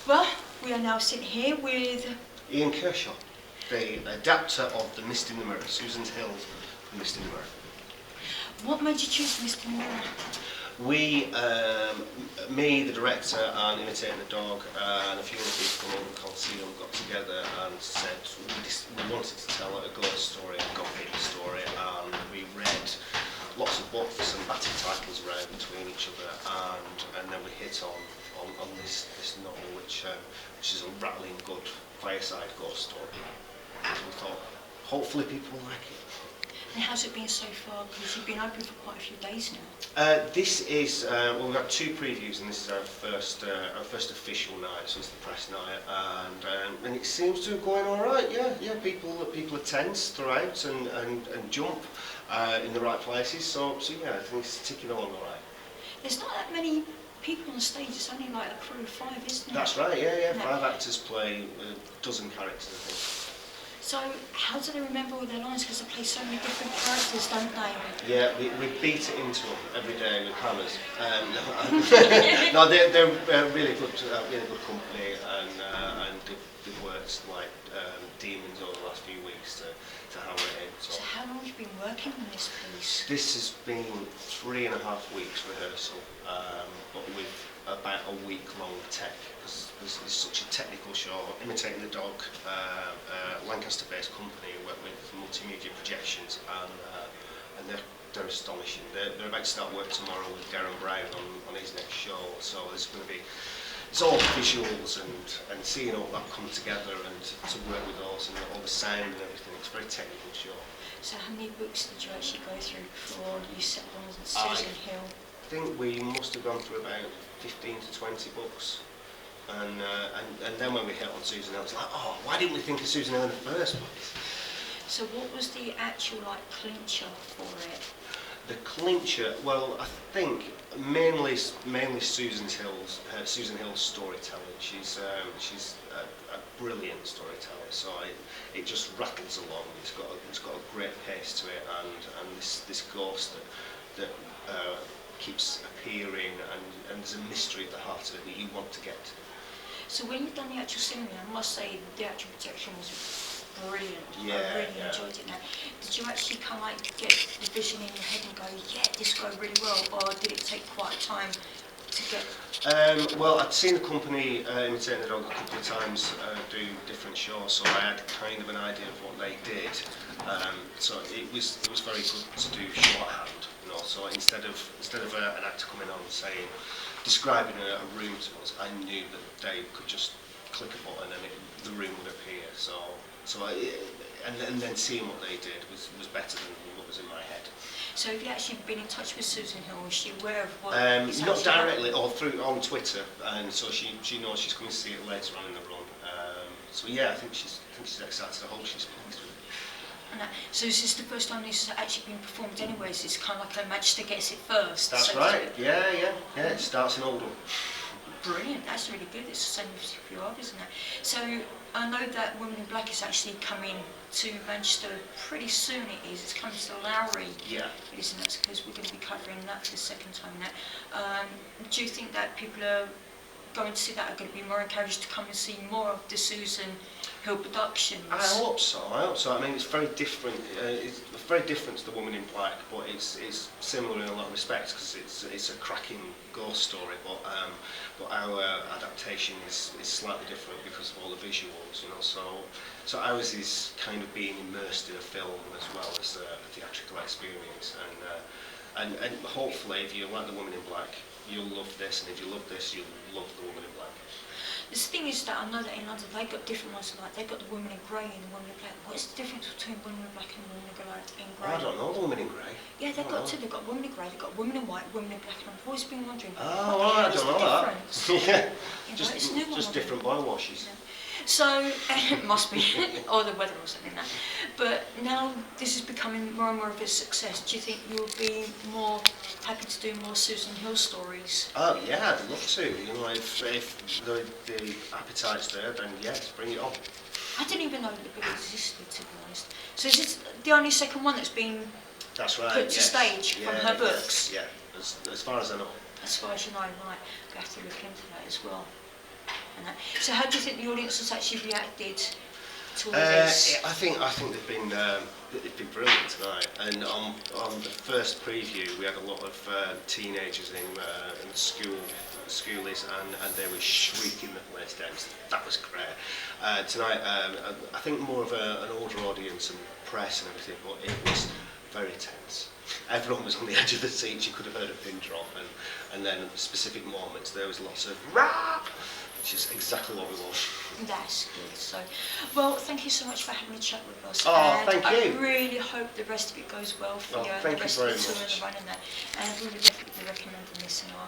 Well, we are now sitting here with Ian Kershaw, the adapter of The Mist in the Mirror, Susan Hill's The Mist in the Mirror. What made you choose Mist in the Mirror? We, me, the director, and Imitating the Dog, and a few other people from Oldham Coliseum got together and said we wanted to tell a ghost story, a gothic story, and we read lots of books and batted titles around between each other, and then we hit on this novel, which is a rattling good fireside ghost story. So we thought, hopefully people will like it. And how's it been so far? Because you've been open for quite a few days now. This is well, we've had two previews, and this is our first official night. So it's the press night, and it seems to be going all right. Yeah. People are tense throughout and jump in the right places. So yeah, I think it's ticking along all right. There's not that many people on the stage. It's only like a crew of 5, isn't it? That's right. Yeah. 5 actors play a dozen characters, I think. So how do they remember all their lines? Because they play so many different characters, don't they? Yeah, we beat it into them every day with hammers. No, they're really good company, and they've worked like demons over the last few weeks to hammer it in. So how long have you been working on this piece? This has been 3.5 weeks rehearsal, but with about a week-long tech, because it's such a technical show. Imitating the Dog, Lancaster-based company, work with multimedia projections, and they're astonishing. They're about to start work tomorrow with Darren Brown on his next show, so there's going to be, it's all visuals and seeing all that come together and to work with those and all the sound and everything. It's a very technical show. So how many books did you actually go through before you set on Susan Hill? I think we must have gone through about 15 to 20 books, and then when we hit on Susan Hill, I was like, oh, why didn't we think of Susan Hill in the first place? So what was the actual clincher for it? The clincher, well, I think mainly Susan Hill's storytelling. She's a brilliant storyteller, so it just rattles along. It's got a great pace to it, and this ghost that keeps appearing, and there's a mystery at the heart of it that you want to get to. So when you've done the actual cinema, I must say the actual projection was brilliant. Yeah, I really enjoyed it now. Did you actually kind of get the vision in your head and go, yeah, this will go really well, or did it take quite a time to get? Well, I'd seen the company Imitating the Dog a couple of times do different shows, so I had kind of an idea of what they did. So it was very good to do shorthand. So instead of an actor coming on and saying, describing a room to us, I knew that they could just click a button and the room would appear. And then seeing what they did was better than what was in my head. So have you actually been in touch with Susan Hill? Is she aware of what? Not directly, or on Twitter, and so she knows she's coming to see it later on in the run. So yeah, I think she's excited. I hope she's pleased with it. So is this the first time this has actually been performed anyways? It's kind of like a Manchester gets it first. That's right, yeah, it starts in Oldham. Brilliant, that's really good. It's the same as a few others, isn't it? So I know that Women in Black is actually coming to Manchester pretty soon. It's coming to the Lowry. Yeah. Isn't it? Because we're going to be covering that for the second time now. Do you think that people are going to see that, are going to be more encouraged to come and see more of the Susan Hill productions? I hope so. I mean, it's very different. It's very different to The Woman in Black, but it's similar in a lot of respects because it's a cracking ghost story. But our adaptation is slightly different because of all the visuals, So ours is kind of being immersed in a film as well as a theatrical experience, and hopefully, if you like The Woman in Black, you'll love this, and if you love this, you'll love The Woman in Black. The thing is that I know that in London they've got different ones, they've got the Woman in Grey and the Woman in Black. What's the difference between Woman in Black and Woman in Grey? I don't know, The Woman in Grey. Yeah, they've got two. They've got Woman in Grey, they've got Woman in White, Woman in Black, and I've always been wondering, I don't know that. Yeah, just different boil washes. Yeah. So, it must be, or the weather or something like that. But now this is becoming more and more of a success. Do you think you'll be more happy to do more Susan Hill stories? Yeah, I'd love to. If the appetite's there, then yes, bring it on. I didn't even know that the book existed, to be honest. So is this the only second one that's been put to stage from her books? Yeah, as far as I know. As far as you know, right. We have to look into that as well. So how do you think the audience has actually reacted to all of this? I think they've been brilliant tonight. And on the first preview, we had a lot of teenagers in schoolies, and they were shrieking the place down. So that was great. Tonight, I think more of an older audience and press and everything, but it was very tense. Everyone was on the edge of the seats. You could have heard a pin drop, and then at specific moments there was lots of rah, which is exactly what we want. That's good. So, well, thank you so much for having a chat with us. Oh, and thank you. I really hope the rest of it goes well for Oh, you, thank the rest you of very the tour much. and the run and that. And we would definitely be recommending this in our